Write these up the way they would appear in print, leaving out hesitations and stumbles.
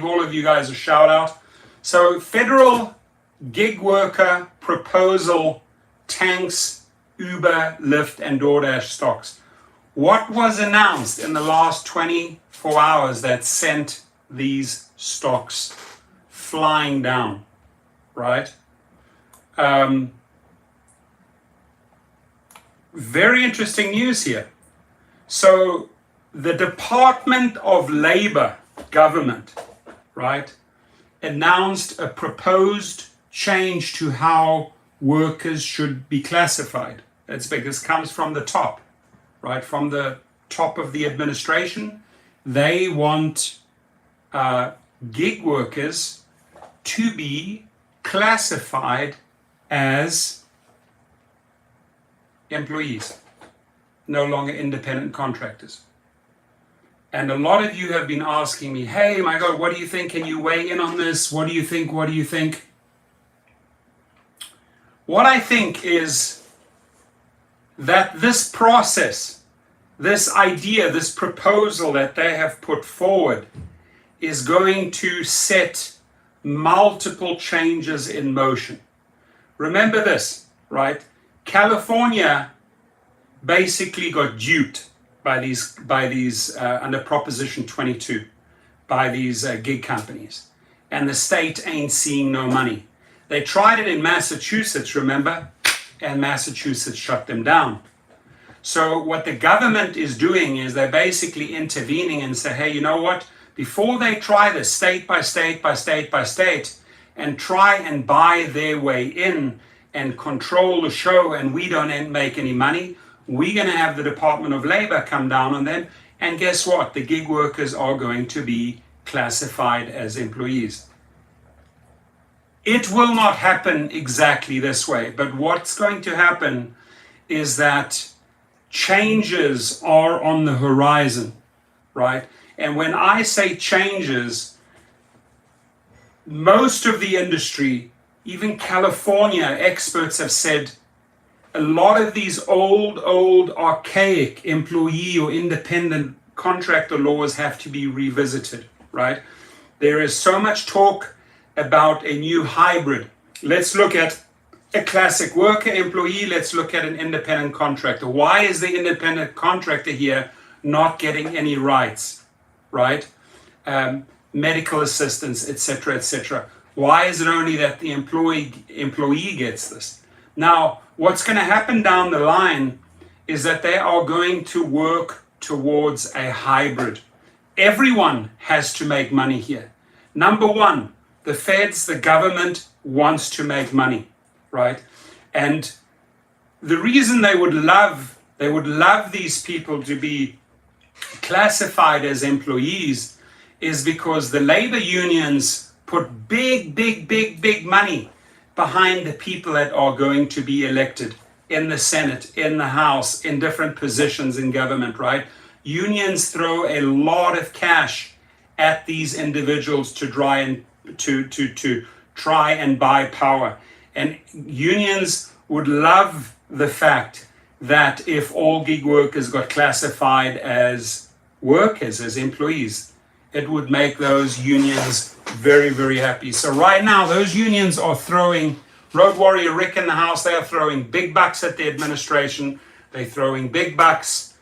all of you guys a shout out. So federal gig worker proposal tanks Uber, Lyft, and DoorDash stocks. What was announced in the last 24 hours that sent these stocks flying down, right? Very interesting news here. So the Department of Labor government, right, announced a proposed change to how workers should be classified. That's because it comes from the top, right, from the top of the administration. They want gig workers to be classified as employees, no longer independent contractors. And a lot of you have been asking me, hey, my God, what do you think? Can you weigh in on this? What do you think? What do you think? What I think is that this process, this idea, this proposal that they have put forward is going to set multiple changes in motion. Remember this, right? California basically got duped by these under Proposition 22 by these gig companies, and the state ain't seeing no money. They tried it in Massachusetts, remember, and Massachusetts shut them down. So what the government is doing is they're basically intervening and say, hey, you know what? Before they try this state by state by state by state and try and buy their way in and control the show, and we don't make any money, we're going to have the Department of Labor come down on them, and guess what? The gig workers are going to be classified as employees. It will not happen exactly this way, but what's going to happen is that changes are on the horizon, right? And when I say changes, most of the industry, even California experts have said a lot of these old archaic employee or independent contractor laws have to be revisited, right? There is so much talk about a new hybrid. Let's look at a classic worker employee. Let's look at an independent contractor. Why is the independent contractor here not getting any rights, right? Medical assistance, etc., etc. Why is it only that the employee gets this? Now, what's going to happen down the line is that they are going to work towards a hybrid. Everyone has to make money here. Number one, the feds, the government wants to make money, right? And the reason they would love these people to be classified as employees is because the labor unions put big money behind the people that are going to be elected in the Senate, in the House, in different positions in government, right? Unions throw a lot of cash at these individuals to try and buy power. And unions would love the fact that if all gig workers got classified as workers, as employees, it would make those unions very, very happy. So right now, those unions are throwing, Road Warrior Rick in the house, they are throwing big bucks at the administration. They're throwing big bucks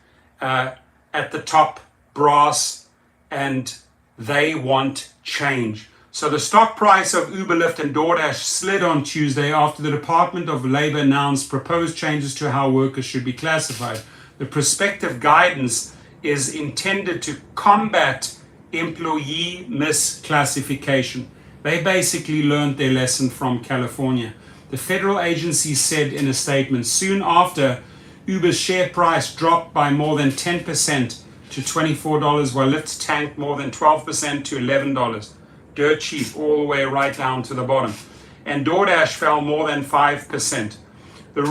at the top brass, and they want change. So the stock price of Uber, Lyft, and DoorDash slid on Tuesday after the Department of Labor announced proposed changes to how workers should be classified. The prospective guidance is intended to combat employee misclassification. They basically learned their lesson from California. The federal agency said in a statement, soon after, Uber's share price dropped by more than 10% to $24, while Lyft tanked more than 12% to $11. Dirt cheap, all the way right down to the bottom. And DoorDash fell more than 5%. The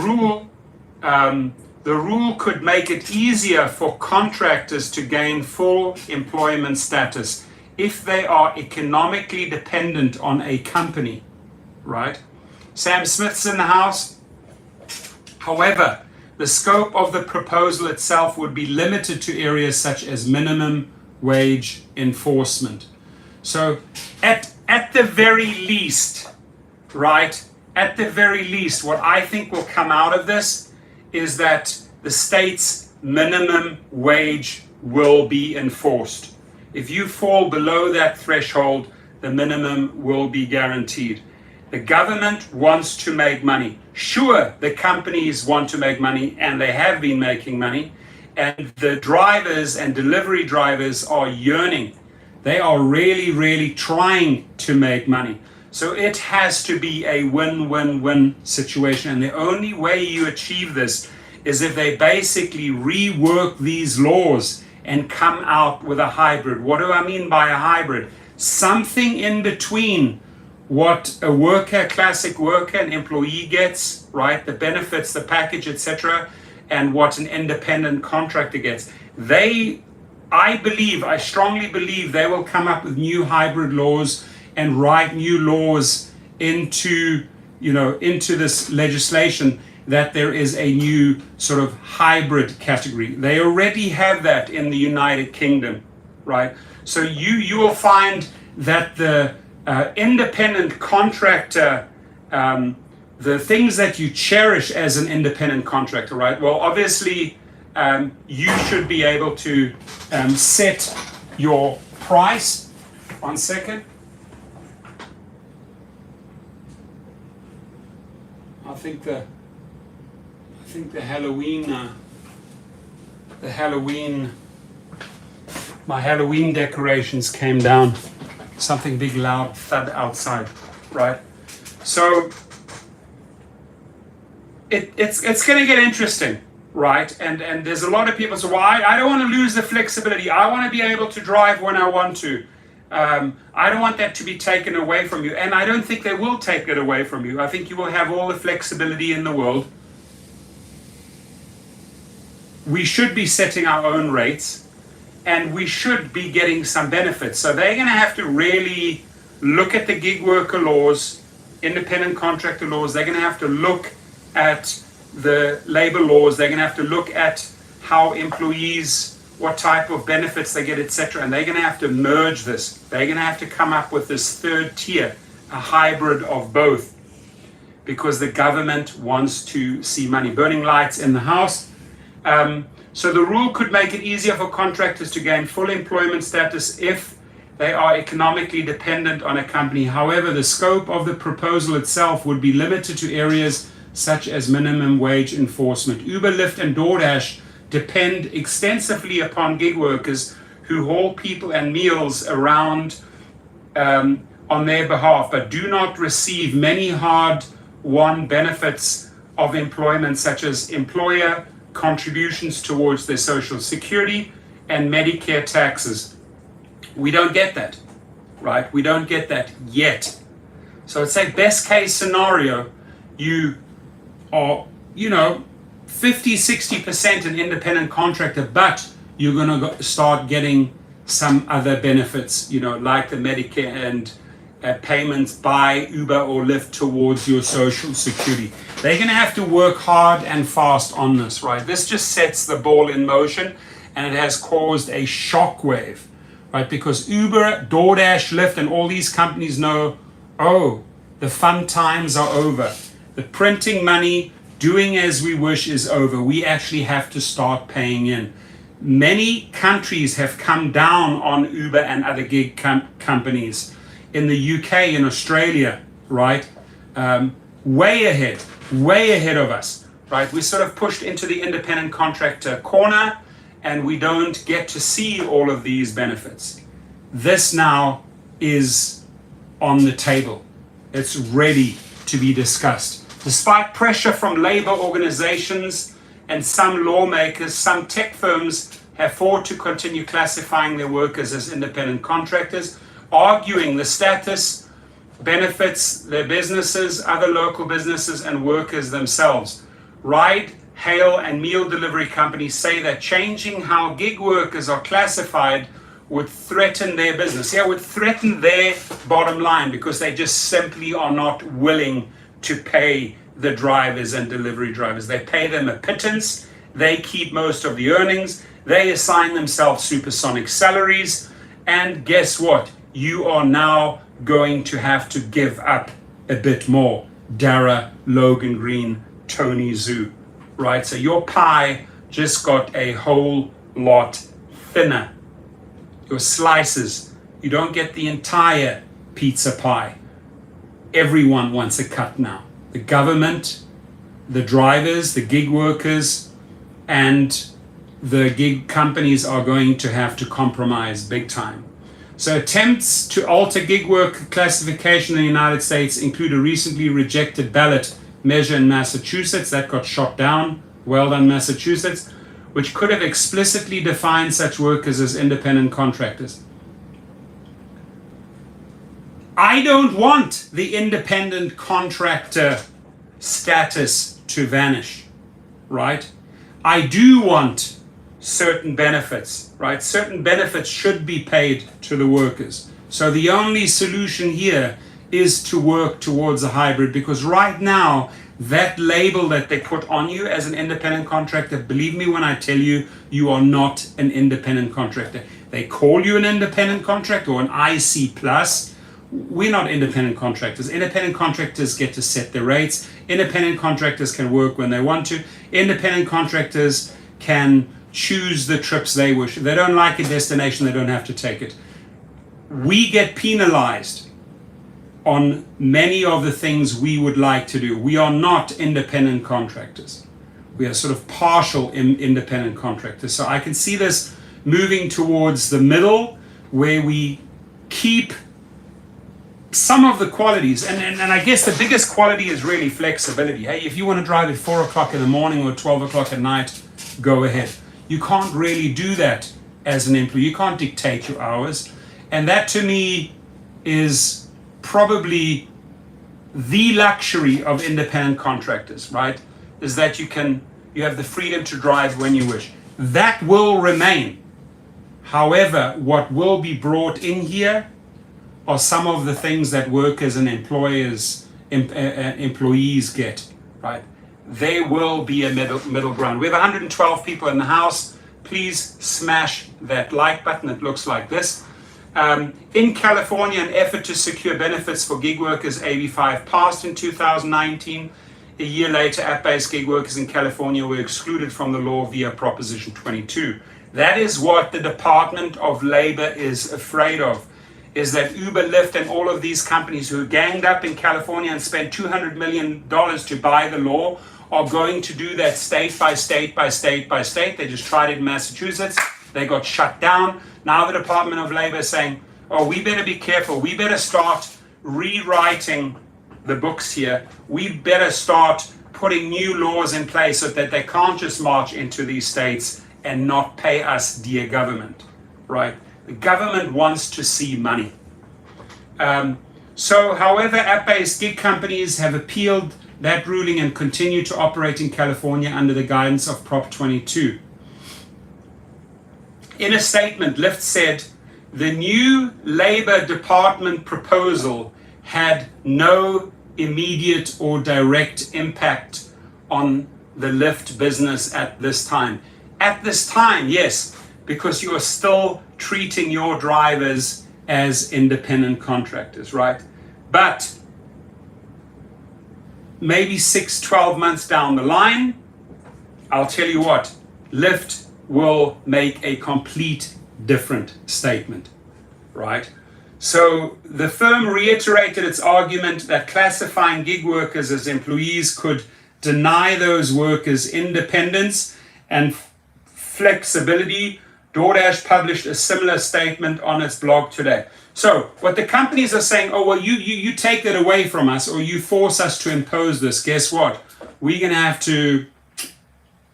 rule could make it easier for contractors to gain full employment status if they are economically dependent on a company, right? Sam Smith's in the house. However, the scope of the proposal itself would be limited to areas such as minimum wage enforcement. So at the very least, right, at the very least, what I think will come out of this is that the state's minimum wage will be enforced. If you fall below that threshold, the minimum will be guaranteed. The government wants to make money. Sure, the companies want to make money, and they have been making money, and the drivers and delivery drivers are yearning. They are really, really trying to make money. So it has to be a win-win-win situation. And the only way you achieve this is if they basically rework these laws and come out with a hybrid. What do I mean by a hybrid? Something in between what a worker, classic worker, an employee gets, right? The benefits, the package, etc., and what an independent contractor gets. I strongly believe they will come up with new hybrid laws and write new laws into this legislation, that there is a new sort of hybrid category. They already have that in the United Kingdom, right? So you will find that the independent contractor, the things that you cherish as an independent contractor, right? Well, obviously, you should be able to set your price. 1 second. I think my Halloween decorations came down. Something big, loud thud outside, right? So it's going to get interesting, right? And there's a lot of people say, well, I don't want to lose the flexibility. I want to be able to drive when I want to. I don't want that to be taken away from you. And I don't think they will take it away from you. I think you will have all the flexibility in the world. We should be setting our own rates, and we should be getting some benefits. So they're going to have to really look at the gig worker laws, independent contractor laws. They're going to have to look at the labor laws. They're going to have to look at how employees, what type of benefits they get, etc. And they're going to have to merge this. They're going to have to come up with this third tier, a hybrid of both, because the government wants to see money. Burning lights in the house. So the rule could make it easier for contractors to gain full employment status if they are economically dependent on a company. However, the scope of the proposal itself would be limited to areas such as minimum wage enforcement. Uber, Lyft, and DoorDash depend extensively upon gig workers who haul people and meals around on their behalf, but do not receive many hard-won benefits of employment, such as employer contributions towards their social security and Medicare taxes. We don't get that, right? We don't get that yet. So it's a best case scenario. You are, 50-60% an independent contractor, but you're going to start getting some other benefits, like the Medicare and payments by Uber or Lyft towards your social security. They're going to have to work hard and fast on this, right? This just sets the ball in motion, and it has caused a shockwave, right? Because Uber, DoorDash, Lyft, and all these companies know, the fun times are over. The printing money, doing as we wish is over. We actually have to start paying in. Many countries have come down on Uber and other gig companies. In the UK, in Australia, right? Way ahead of us, right? We sort of pushed into the independent contractor corner, and we don't get to see all of these benefits. This now is on the table. It's ready to be discussed. Despite pressure from labor organizations and some lawmakers, some tech firms have fought to continue classifying their workers as independent contractors, arguing the status benefits their businesses, other local businesses, and workers themselves. Ride, hail, and meal delivery companies say that changing how gig workers are classified would threaten their business. Yeah, would threaten their bottom line, because they just simply are not willing to pay the drivers and delivery drivers. They pay them a pittance. They keep most of the earnings. They assign themselves supersonic salaries. And guess what? you are now going to have to give up a bit more. Dara, Logan Green, Tony Zhu, right? So your pie just got a whole lot thinner. Your slices, you don't get the entire pizza pie. Everyone wants a cut now. The government, the drivers, the gig workers, and the gig companies are going to have to compromise big time. So attempts to alter gig work classification in the United States include a recently rejected ballot measure in Massachusetts that got shot down. Well done, Massachusetts, which could have explicitly defined such workers as independent contractors. I don't want the independent contractor status to vanish, right? I do want certain benefits, right? Certain benefits should be paid to the workers. So the only solution here is to work towards a hybrid, because right now, that label that they put on you as an independent contractor, believe me when I tell you, you are not an independent contractor. They call you an independent contractor or an IC plus. We're not independent contractors. Independent contractors get to set their rates. Independent contractors can work when they want to. Independent contractors can choose the trips they wish. If they don't like a destination, they don't have to take it. We get penalized on many of the things we would like to do. We are not independent contractors. We are sort of partial independent contractors. So I can see this moving towards the middle, where we keep some of the qualities, and I guess the biggest quality is really flexibility. Hey, if you want to drive at 4 o'clock in the morning or 12 o'clock at night, go ahead. You can't really do that as an employee. You can't dictate your hours. And that to me is probably the luxury of independent contractors, right? Is that you have the freedom to drive when you wish. That will remain. However, what will be brought in here are some of the things that workers and employees get, right? There will be a middle ground. We have 112 people in the house. Please smash that like button. It looks like this. In California, an effort to secure benefits for gig workers, AB5, passed in 2019. A year later, app-based gig workers in California were excluded from the law via Proposition 22. That is what the Department of Labor is afraid of, is that Uber, Lyft, and all of these companies who ganged up in California and spent $200 million to buy the law are going to do that state by state by state by state. They just tried it in Massachusetts. They got shut down. Now the Department of Labor is saying, oh, we better be careful. We better start rewriting the books here. We better start putting new laws in place so that they can't just march into these states and not pay us, dear government, right? The government wants to see money. However, app-based gig companies have appealed that ruling and continue to operate in California under the guidance of Prop 22. In a statement, Lyft said the new Labor Department proposal had no immediate or direct impact on the Lyft business at this time. At this time, yes, because you are still treating your drivers as independent contractors, right? But maybe 6-12 months down the line, I'll tell you what, Lyft will make a complete different statement, right? So the firm reiterated its argument that classifying gig workers as employees could deny those workers independence and flexibility. DoorDash published a similar statement on its blog today. So what the companies are saying, oh, well, you take that away from us, or you force us to impose this. Guess what? We're going to have to,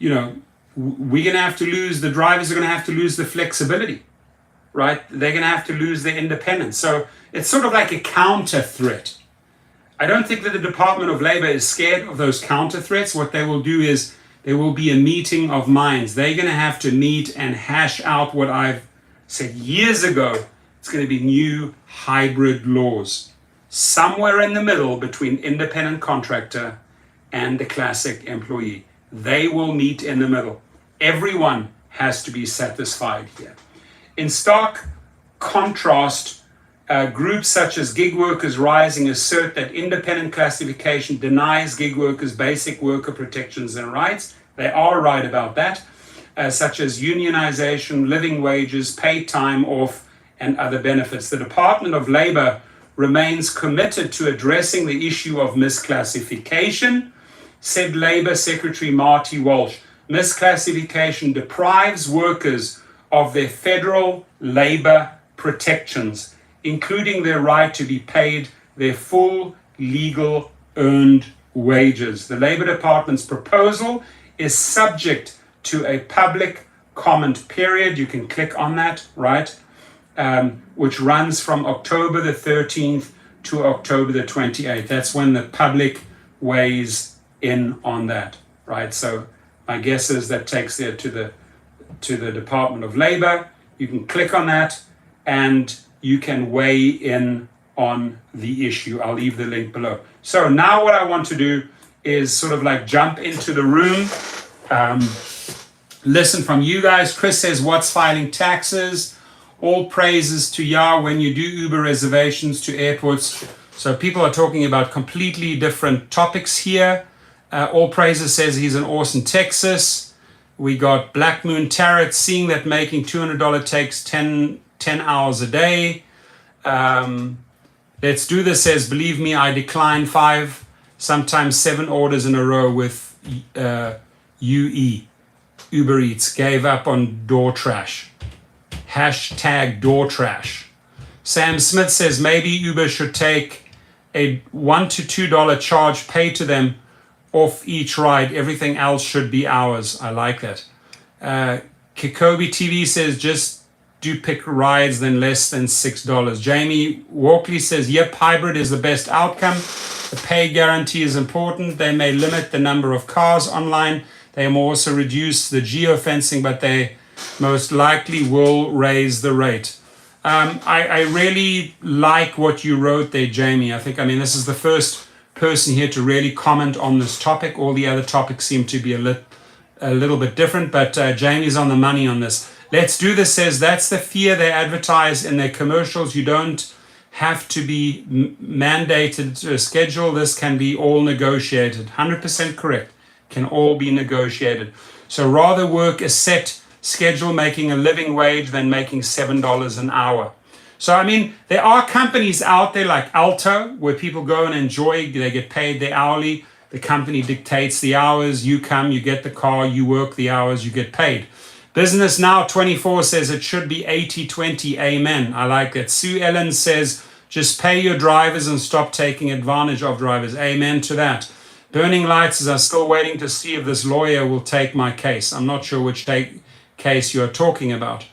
we're going to have to lose, the drivers are going to have to lose the flexibility, right? They're going to have to lose their independence. So it's sort of like a counter threat. I don't think that the Department of Labor is scared of those counter threats. What they will do is there will be a meeting of minds. They're going to have to meet and hash out what I've said years ago. It's going to be new hybrid laws, somewhere in the middle between independent contractor and the classic employee. They will meet in the middle. Everyone has to be satisfied here. In stark contrast, Groups such as Gig Workers Rising assert that independent classification denies gig workers basic worker protections and rights. They are right about that, such as unionization, living wages, paid time off, and other benefits. The Department of Labor remains committed to addressing the issue of misclassification, said Labor Secretary Marty Walsh. Misclassification deprives workers of their federal labor protections, including their right to be paid their full legal earned wages. The Labor Department's proposal is subject to a public comment period. You can click on that, right? Which runs from October the 13th to October the 28th. That's when the public weighs in on that, right? So my guess is that takes there to the Department of Labor. You can click on that and you can weigh in on the issue. I'll leave the link below. So now what I want to do is sort of like jump into the room, listen from you guys. Chris says, what's filing taxes? All praises to Yah when you do Uber reservations to airports. So people are talking about completely different topics here. All praises says he's in Austin, Texas. We got Black Moon Tarot, seeing that making $200 takes 10 hours a day. Let's Do This says, believe me, I decline 5, sometimes 7 orders in a row with UE. Uber Eats, gave up on door trash. Hashtag door trash. Sam Smith says maybe Uber should take a $1 to $2 charge, pay to them off each ride. Everything else should be ours. I like that. Kikobi TV says just do pick rides then less than $6. Jamie Walkley says, yep, hybrid is the best outcome. The pay guarantee is important. They may limit the number of cars online. They may also reduce the geofencing, but they most likely will raise the rate. I really like what you wrote there, Jamie. This is the first person here to really comment on this topic. All the other topics seem to be a little bit different, but Jamie's on the money on this. Let's Do This says that's the fear they advertise in their commercials. You don't have to be mandated to a schedule. This can be all negotiated. 100% correct. Can all be negotiated. So rather work a set schedule making a living wage than making $7 an hour. So there are companies out there like Alto where people go and enjoy, they get paid their hourly, the company dictates the hours, you come, you get the car, you work the hours, you get paid. Business Now 24 says it should be 80-20, amen. I like that. Sue Ellen says just pay your drivers and stop taking advantage of drivers, amen to that. Burning Lights says I'm still waiting to see if this lawyer will take my case. I'm not sure which case you're talking about.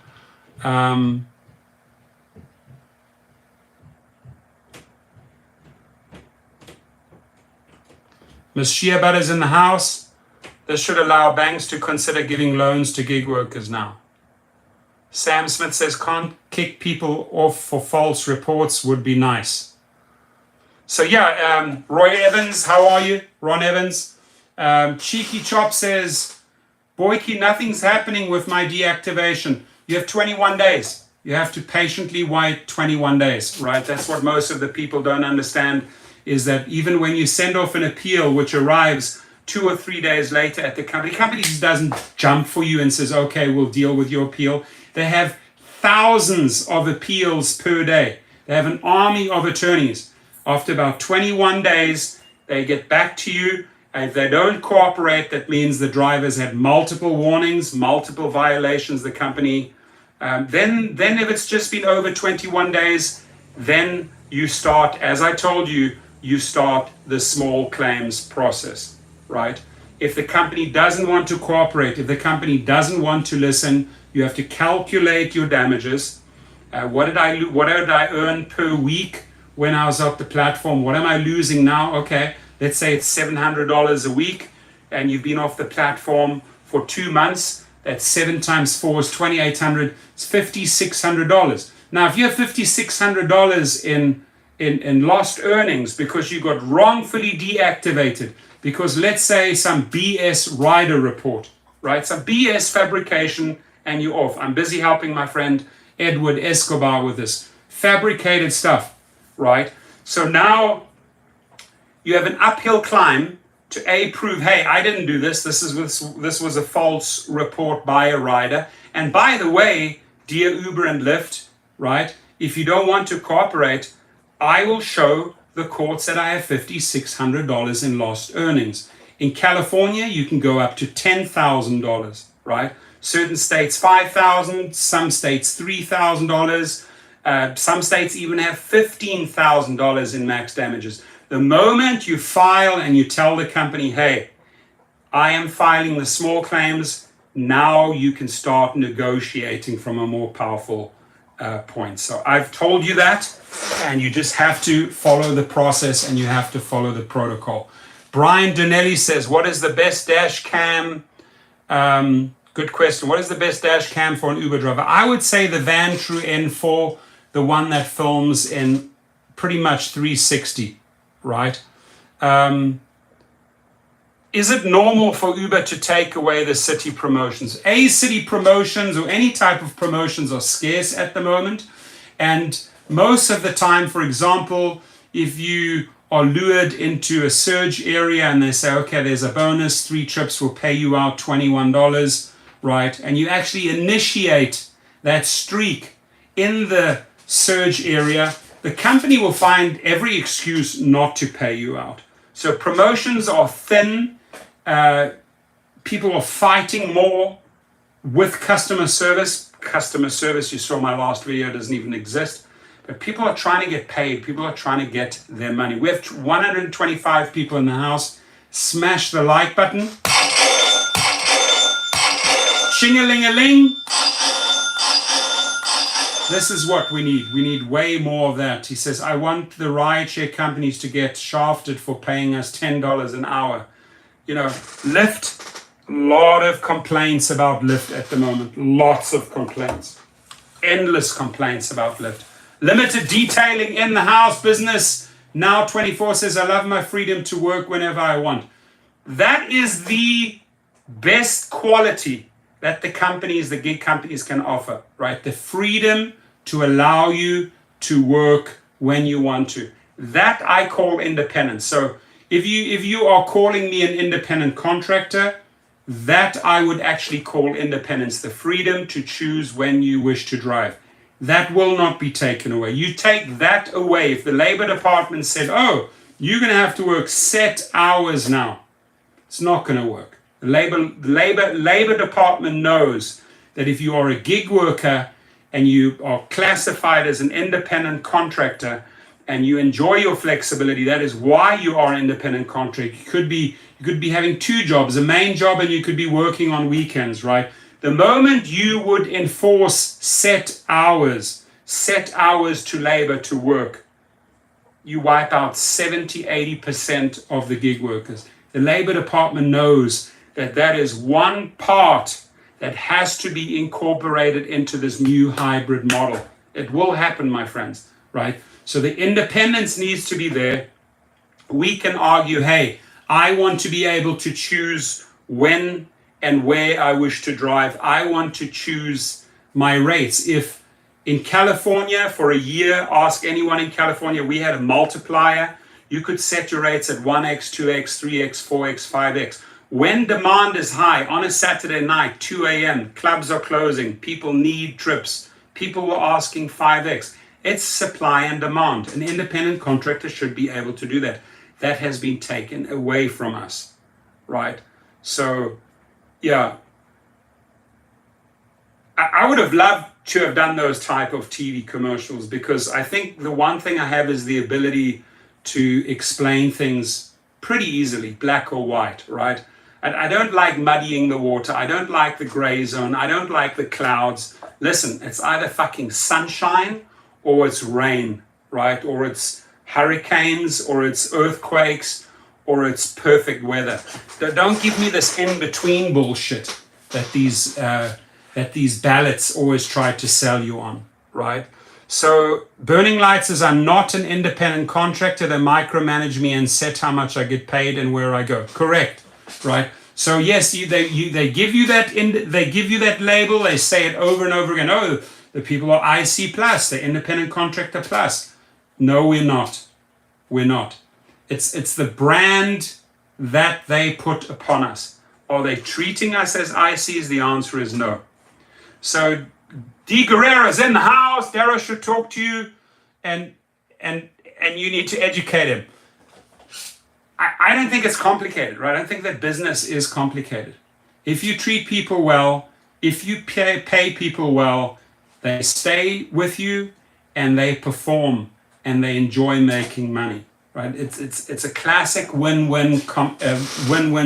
Ms. Shearbutt is in the house. This should allow banks to consider giving loans to gig workers now. Sam Smith says can't kick people off for false reports would be nice. So Roy Evans, how are you? Ron Evans. Cheeky Chop says, Boyke, nothing's happening with my deactivation. You have 21 days. You have to patiently wait 21 days, right? That's what most of the people don't understand, is that even when you send off an appeal, which arrives 2 or 3 days later at the company just doesn't jump for you and says, okay, we'll deal with your appeal. They have thousands of appeals per day. They have an army of attorneys. After about 21 days, they get back to you. If they don't cooperate, that means the drivers had multiple warnings, multiple violations, the company. Then if it's just been over 21 days, then you start, as I told you, you start the small claims process, right? If the company doesn't want to cooperate, if the company doesn't want to listen, you have to calculate your damages. What did I earn per week when I was off the platform? What am I losing now? Okay. Let's say it's $700 a week and you've been off the platform for 2 months. That's 7 times 4 is $2,800. It's $5,600. Now, if you have $5,600 in lost earnings because you got wrongfully deactivated, because let's say some BS rider report, right? Some BS fabrication and you're off. I'm busy helping my friend Edward Escobar with this. fabricated stuff, right? So now you have an uphill climb to prove, hey, I didn't do this. This was a false report by a rider. And by the way, dear Uber and Lyft, right? If you don't want to cooperate, I will show the courts that I have $5,600 in lost earnings. In California, you can go up to $10,000, right? Certain states $5,000, some states $3,000, some states even have $15,000 in max damages. The moment you file and you tell the company, hey, I am filing the small claims, now you can start negotiating from a more powerful point. So I've told you that, and you just have to follow the process and you have to follow the protocol. Brian Donnelly says, what is the best dash cam? Good question. What is the best dash cam for an Uber driver? I would say the Vantrue N4, the one that films in pretty much 360, right? Is it normal for Uber to take away the city promotions? City promotions or any type of promotions are scarce at the moment. And most of the time, for example, if you are lured into a surge area and they say, okay, there's a bonus, 3 trips will pay you out $21, right? And you actually initiate that streak in the surge area, the company will find every excuse not to pay you out. So promotions are thin. People are fighting more with customer service. Customer service, you saw my last video, doesn't even exist. But people are trying to get paid. People are trying to get their money. We have 125 people in the house. Smash the like button. Ching-a-ling-a-ling. This is what we need. We need way more of that. He says, I want the rideshare companies to get shafted for paying us $10 an hour. You know, Lyft, a lot of complaints about Lyft at the moment. Lots of complaints. Endless complaints about Lyft. Limited detailing in the house business. Now 24 says, I love my freedom to work whenever I want. That is the best quality that the gig companies can offer, right? The freedom to allow you to work when you want to. That I call independence. So if you are calling me an independent contractor, that I would actually call independence, the freedom to choose when you wish to drive. That will not be taken away. You take that away. If the Labor Department said, oh, you're going to have to work set hours now, it's not going to work. The Labor Department knows that if you are a gig worker and you are classified as an independent contractor and you enjoy your flexibility, that is why you are an independent contractor. You could be having 2 jobs, a main job, and you could be working on weekends, right? The moment you would enforce set hours to labor to work, you wipe out 70-80% of the gig workers. The Labor Department knows that is one part that has to be incorporated into this new hybrid model. It will happen, my friends, right? So the independence needs to be there. We can argue, hey, I want to be able to choose when and where I wish to drive. I want to choose my rates. If in California for a year, ask anyone in California, we had a multiplier. You could set your rates at 1x, 2x, 3x, 4x, 5x. When demand is high, on a Saturday night, 2 a.m., clubs are closing, people need trips, people were asking 5x. It's supply and demand. An independent contractor should be able to do that. That has been taken away from us, right? So, yeah. I would have loved to have done those type of TV commercials, because I think the one thing I have is the ability to explain things pretty easily, black or white, right? And I don't like muddying the water. I don't like the gray zone. I don't like the clouds. Listen, it's either fucking sunshine or it's rain, right? Or it's hurricanes, or it's earthquakes, or it's perfect weather. Don't give me this in-between bullshit that these ballots always try to sell you on, right? So Burning Lights says, I'm not an independent contractor. They micromanage me and set how much I get paid and where I go. Correct, right? So yes, they give you that label. They say it over and over again. Oh, The people are IC plus, they're independent contractor plus. No, we're not. We're not. It's the brand that they put upon us. Are they treating us as ICs? The answer is no. So D Guerrero's in the house. Darrow should talk to you, and you need to educate him. I don't think it's complicated, right? I don't think that business is complicated. If you treat people well, if you pay people well, they stay with you and they perform and they enjoy making money, right? It's a classic win-win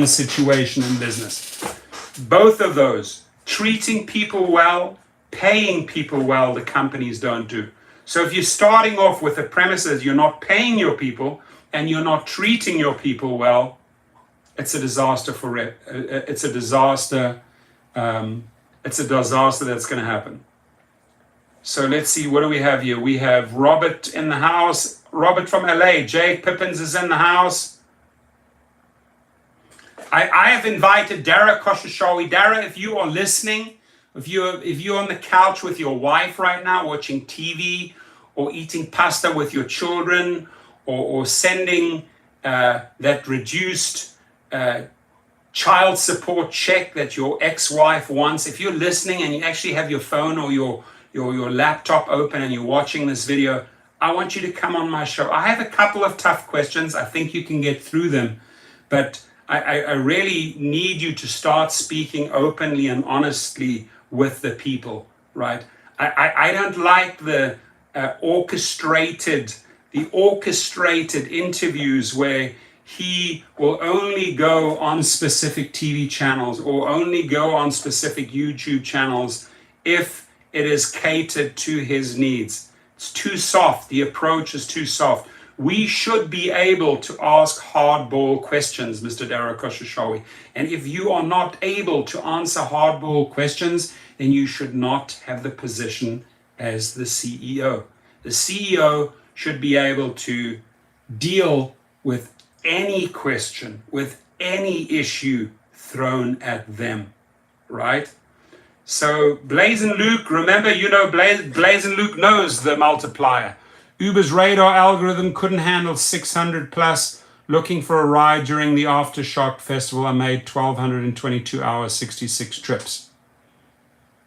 situation in business. Both of those, treating people well, paying people well, the companies don't do. So if you're starting off with the premises you're not paying your people and you're not treating your people well, it's a disaster it's a disaster that's going to happen. So let's see, what do we have here? We have Robert in the house. Robert from LA. Jake Pippins is in the house. I have invited Dara Koshashawi. Dara, if you are listening, if you're on the couch with your wife right now watching TV or eating pasta with your children or sending that reduced child support check that your ex-wife wants, if you're listening and you actually have your phone or your laptop open and you're watching this video, I want you to come on my show. I have a couple of tough questions. I think you can get through them, but I really need you to start speaking openly and honestly with the people, right? I don't like the orchestrated interviews where he will only go on specific TV channels or only go on specific YouTube channels if it is catered to his needs. It's too soft. The approach is too soft. We should be able to ask hardball questions, Mr. Dara Koshashawi. And if you are not able to answer hardball questions, then you should not have the position as the CEO. The CEO should be able to deal with any question, with any issue thrown at them, right? So Blazin' Luke, remember, Blazin' Luke knows the multiplier. Uber's radar algorithm couldn't handle 600 plus. Looking for a ride during the Aftershock Festival, I made 1,222 hours, 66 trips.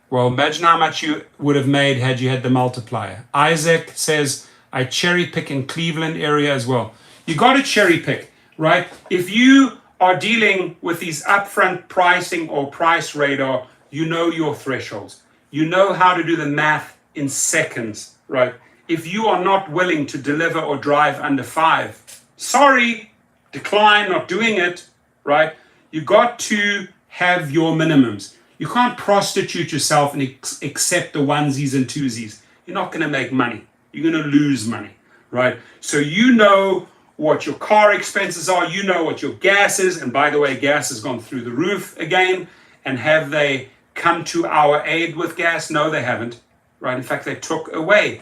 Well, imagine how much you would have made had you had the multiplier. Isaac says, I cherry pick in Cleveland area as well. You got to cherry pick, right? If you are dealing with these upfront pricing or price radar, you know your thresholds. You know how to do the math in seconds, right? If you are not willing to deliver or drive under 5, sorry, decline, not doing it, right? You got to have your minimums. You can't prostitute yourself and accept the onesies and twosies. You're not going to make money. You're going to lose money, right? So you know what your car expenses are. You know what your gas is. And by the way, gas has gone through the roof again. And have they come to our aid with gas? No, they haven't, right? In fact, they took away,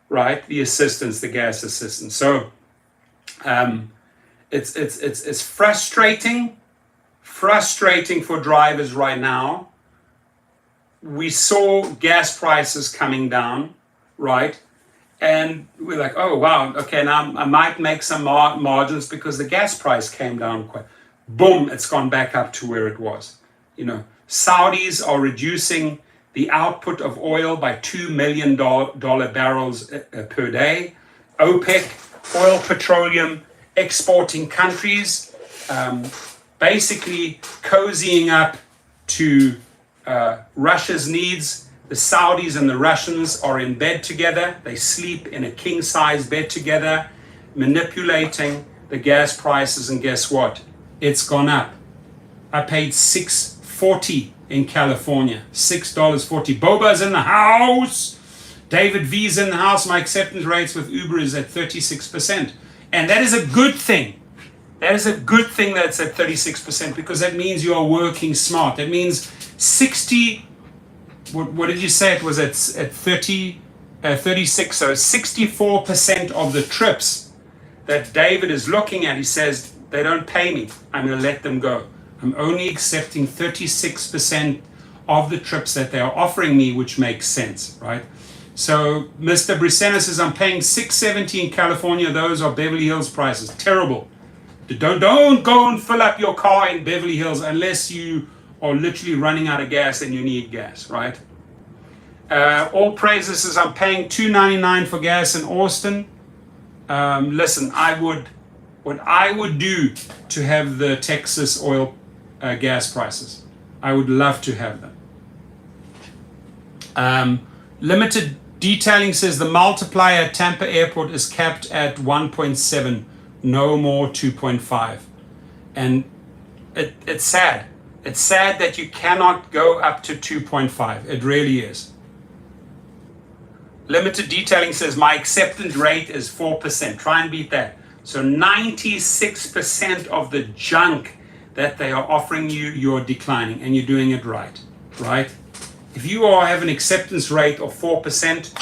right, the assistance, the gas assistance. So it's frustrating for drivers right now. We saw gas prices coming down, right? And we're like, oh, wow, okay, now I might make some margins because the gas price came down quite. Boom, it's gone back up to where it was. You know, Saudis are reducing the output of oil by $2 million barrels per day. OPEC, oil, petroleum exporting countries, basically cozying up to Russia's needs. The Saudis and the Russians are in bed together. They sleep in a king-size bed together, manipulating the gas prices. And guess what? It's gone up. I paid $6.40 in California. $6.40. Boba's in the house. David V's in the house. My acceptance rates with Uber is at 36%. And that is a good thing. That is a good thing that's at 36% because that means you are working smart. That means 60, what did you say it was at 36? So 64% of the trips that David is looking at, he says, they don't pay me. I'm going to let them go. I'm only accepting 36% of the trips that they are offering me, which makes sense, right? So Mr. Brisena says, I'm paying $670 in California. Those are Beverly Hills prices. Terrible. Don't go and fill up your car in Beverly Hills unless you are literally running out of gas and you need gas, right? All Praises says, I'm paying $2.99 for gas in Austin. Listen, what I would do to have the Texas oil gas prices. I would love to have them. Limited Detailing says the multiplier at Tampa Airport is capped at 1.7, no more 2.5. And it's sad. It's sad that you cannot go up to 2.5. It really is. Limited Detailing says my acceptance rate is 4%. Try and beat that. So 96% of the junk that they are offering you, you're declining, and you're doing it right, right? If you have an acceptance rate of 4%,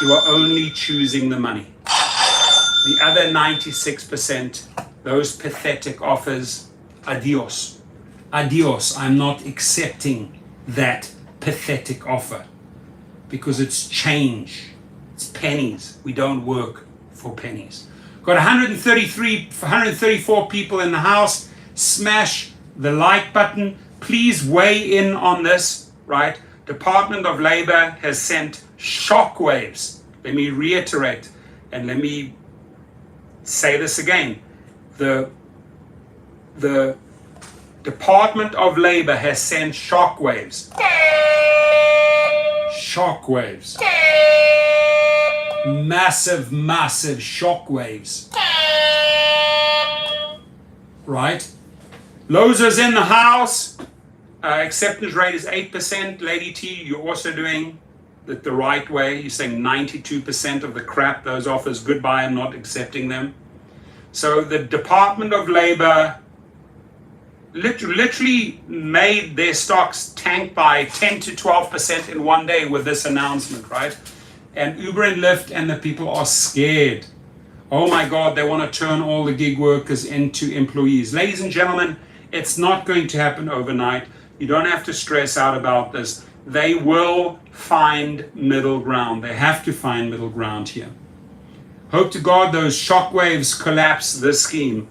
you are only choosing the money. The other 96%, those pathetic offers, adios. Adios, I'm not accepting that pathetic offer because it's change, it's pennies. We don't work for pennies. Got 134 people in the house. Smash the like button. Please weigh in on this, right? Department of Labor has sent shockwaves. Let me reiterate and let me say this again. The Department of Labor has sent shockwaves. Shockwaves. Massive, massive shockwaves. Right? Loza's in the house. Acceptance rate is 8%. Lady T, you're also doing it the right way. You're saying 92% of the crap, those offers, goodbye, I'm not accepting them. So the Department of Labor literally made their stocks tank by 10 to 12% in one day with this announcement, right? And Uber and Lyft and the people are scared. Oh my God, they want to turn all the gig workers into employees. Ladies and gentlemen, it's not going to happen overnight. You don't have to stress out about this. They will find middle ground. They have to find middle ground here. Hope to God those shockwaves collapse this scheme.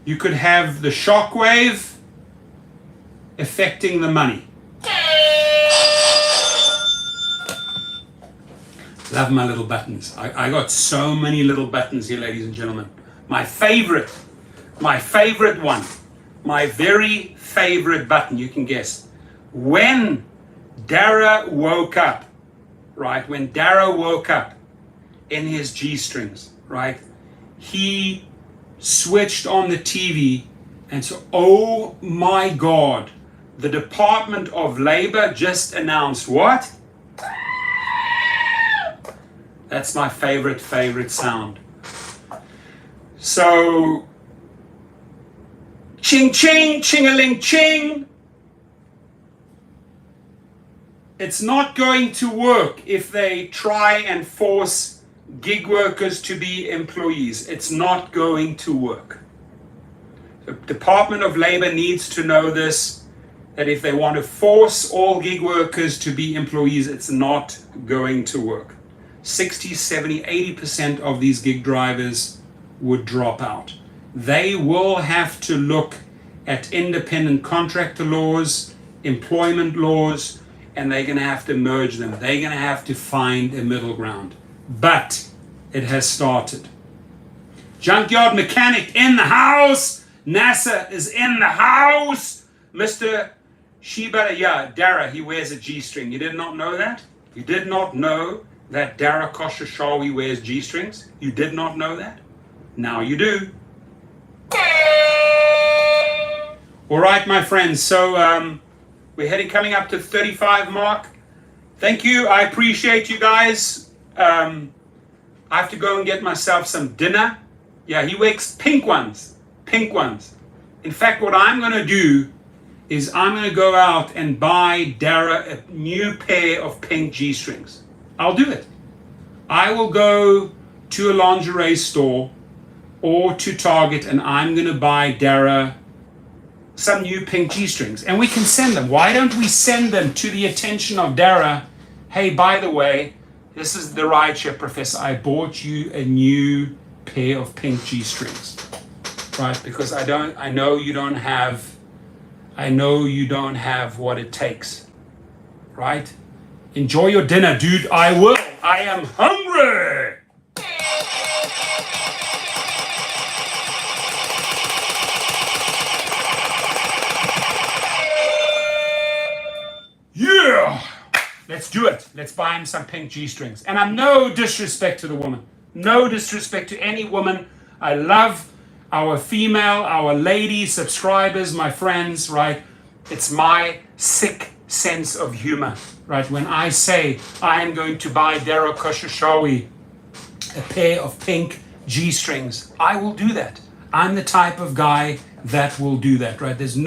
You could have the shockwave affecting the money. Love my little buttons. I got so many little buttons here, ladies and gentlemen. My favorite one, my very favorite button, you can guess. When Dara woke up, right? When Dara woke up in his G-strings, right? He switched on the TV and so, oh my God, the Department of Labor just announced what? That's my favorite sound. So, ching ching, ching-a-ling ching. It's not going to work if they try and force gig workers to be employees. It's not going to work. The Department of Labor needs to know this, that if they want to force all gig workers to be employees, it's not going to work. 60, 70, 80% of these gig drivers would drop out. They will have to look at independent contractor laws, employment laws, and they're going to have to merge them. They're going to have to find a middle ground. But it has started. Junkyard Mechanic in the house. NASA is in the house. Mr. Shiba, yeah, Dara, he wears a G-string. You did not know that? You did not know that Dara Khosrowshahi wears G-strings? You did not know that? Now you do. All right, my friends. So we're coming up to 35 mark. Thank you. I appreciate you guys. I have to go and get myself some dinner. Yeah, he wears pink ones. Pink ones. In fact, what I'm going to do is I'm going to go out and buy Dara a new pair of pink G-strings. I'll do it. I will go to a lingerie store or to Target and I'm going to buy Dara some new pink G-strings, and we can send them. Why don't we send them to the attention of Dara? Hey, by the way, this is the rideshare professor. I bought you a new pair of pink G-strings, right? Because I know you don't have what it takes, right? Enjoy your dinner, dude. I will. I am hungry. Yeah. Let's do it. Let's buy him some pink G-strings. And I'm no disrespect to the woman. No disrespect to any woman. I love our female, our lady subscribers, my friends, right? It's my sick sense of humor, right? When I say I am going to buy Dara Koshashawi a pair of pink G-strings, I will do that. I'm the type of guy that will do that, right? There's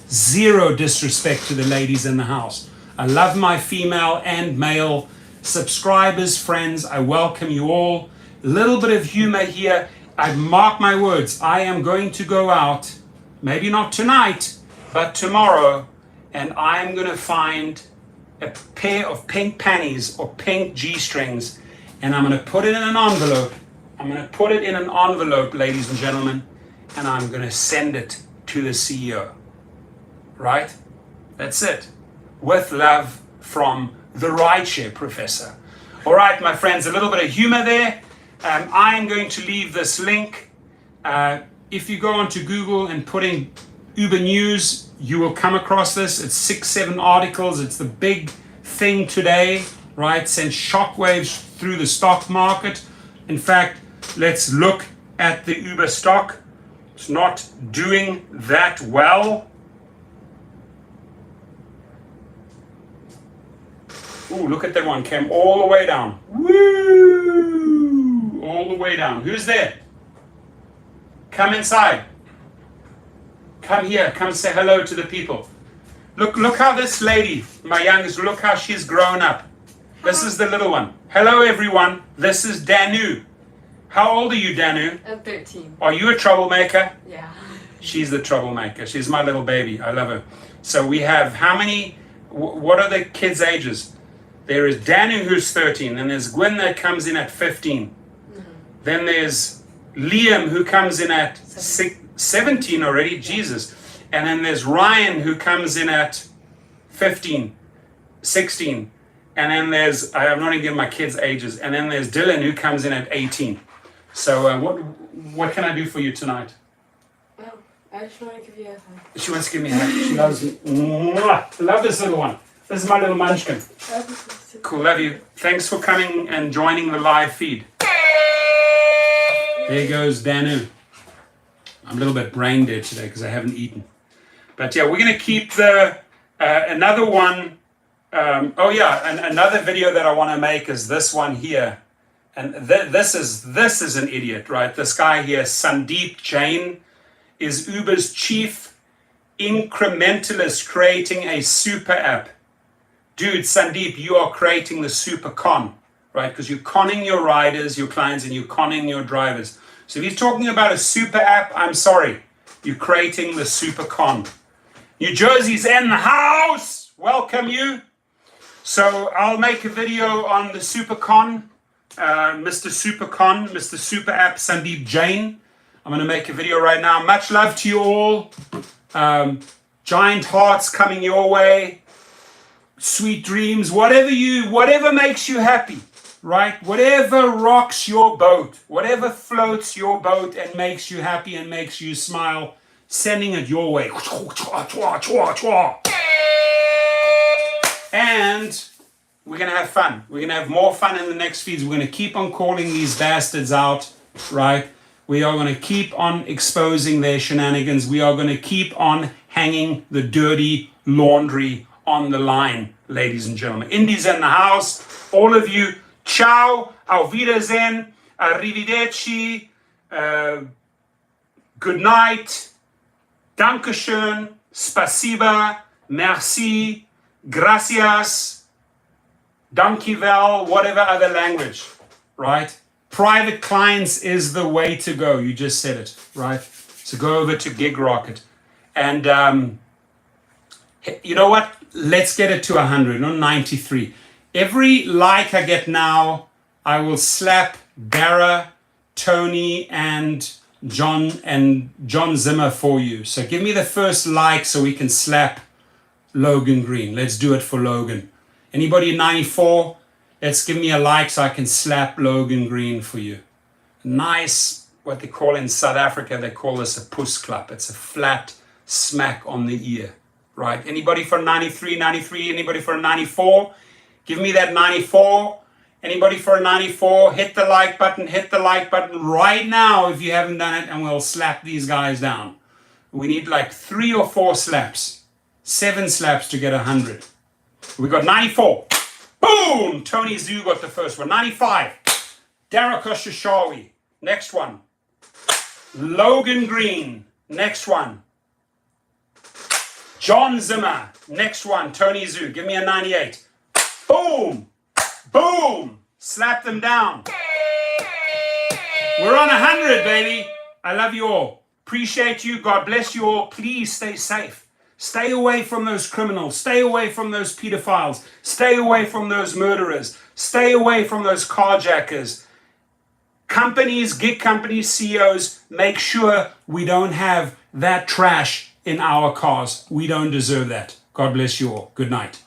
zero disrespect to the ladies in the house. I love my female and male subscribers, friends. I welcome you all. A little bit of humor here. I mark my words. I am going to go out, maybe not tonight, but tomorrow, and I'm going to find a pair of pink panties or pink G-strings, and I'm going to put it in an envelope. I'm going to put it in an envelope, ladies and gentlemen, and I'm going to send it to the CEO. Right? That's it. With love from the rideshare professor. All right, my friends, a little bit of humor there. I'm going to leave this link. If you go onto Google and put in Uber News, you will come across this. It's 6-7 articles. It's the big thing today, right? Sends shockwaves through the stock market. In fact, let's look at the Uber stock. It's not doing that well. Ooh, look at that one. Came all the way down. Woo! All the way down. Who's there? Come inside. Come here. Come say hello to the people. Look how this lady, my youngest, look how she's grown up. This is the little one. Hello, everyone. This is Danu. How old are you, Danu? I'm 13. Are you a troublemaker? Yeah. She's the troublemaker. She's my little baby. I love her. So we have how many? What are the kids' ages? There is Danu, who's 13, and there's Gwen that comes in at 15. Mm-hmm. Then there's Liam, who comes in at 17 already, Jesus. And then there's Ryan, who comes in at 15, 16. And then there's, I'm not even giving my kids' ages, and then there's Dylan, who comes in at 18. So what can I do for you tonight? Oh, I just want to give you a hug. She wants to give me a hug. She loves me. Mwah! I love this little one. This is my little munchkin. Cool, love you. Thanks for coming and joining the live feed. There goes Danu. I'm a little bit brain dead today because I haven't eaten. But yeah, we're going to keep the another one. Another video that I want to make is this one here. And this is an idiot, right? This guy here, Sandeep Jain, is Uber's chief incrementalist creating a super app. Dude, Sandeep, you are creating the super con, right? Because you're conning your riders, your clients, and you're conning your drivers. So if he's talking about a super app, I'm sorry. You're creating the super con. New Jersey's in the house. Welcome you. So I'll make a video on the super con, Mr. Super Con, Mr. Super App, Sandeep Jain. I'm going to make a video right now. Much love to you all. Giant hearts coming your way. Sweet dreams, whatever makes you happy, right? Whatever rocks your boat, whatever floats your boat and makes you happy and makes you smile, sending it your way. And we're going to have fun. We're going to have more fun in the next feeds. We're going to keep on calling these bastards out, right? We are going to keep on exposing their shenanigans. We are going to keep on hanging the dirty laundry on the line, ladies and gentlemen. Indies in the house. All of you, ciao, auf Wiedersehen, arrivederci, good night, dankeschön, spasiba, merci, gracias, dankjewel, whatever other language, right? Private clients is the way to go. You just said it, right? So go over to Gig Rocket And you know what? Let's get it to 100, or 93. Every like I get now, I will slap Dara, Tony, and John Zimmer for you. So give me the first like so we can slap Logan Green. Let's do it for Logan. Anybody in 94? Let's give me a like so I can slap Logan Green for you. Nice, what they call in South Africa, they call this a puss clap. It's a flat smack on the ear, right? Anybody for 93, 93? Anybody for 94? Give me that 94. Anybody for a 94? Hit the like button right now if you haven't done it, and we'll slap these guys down. We need like 3 or 4 slaps, 7 slaps to get 100. We got 94. Boom! Tony Zhu got the first one. 95. Dara Khosrowshahi. Next one. Logan Green. Next one. John Zimmer. Next one. Tony Zhu. Give me a 98. Boom! Boom! Slap them down. We're on 100, baby. I love you all. Appreciate you. God bless you all. Please stay safe. Stay away from those criminals. Stay away from those pedophiles. Stay away from those murderers. Stay away from those carjackers. Companies, gig companies, CEOs, make sure we don't have that trash in our cars. We don't deserve that. God bless you all. Good night.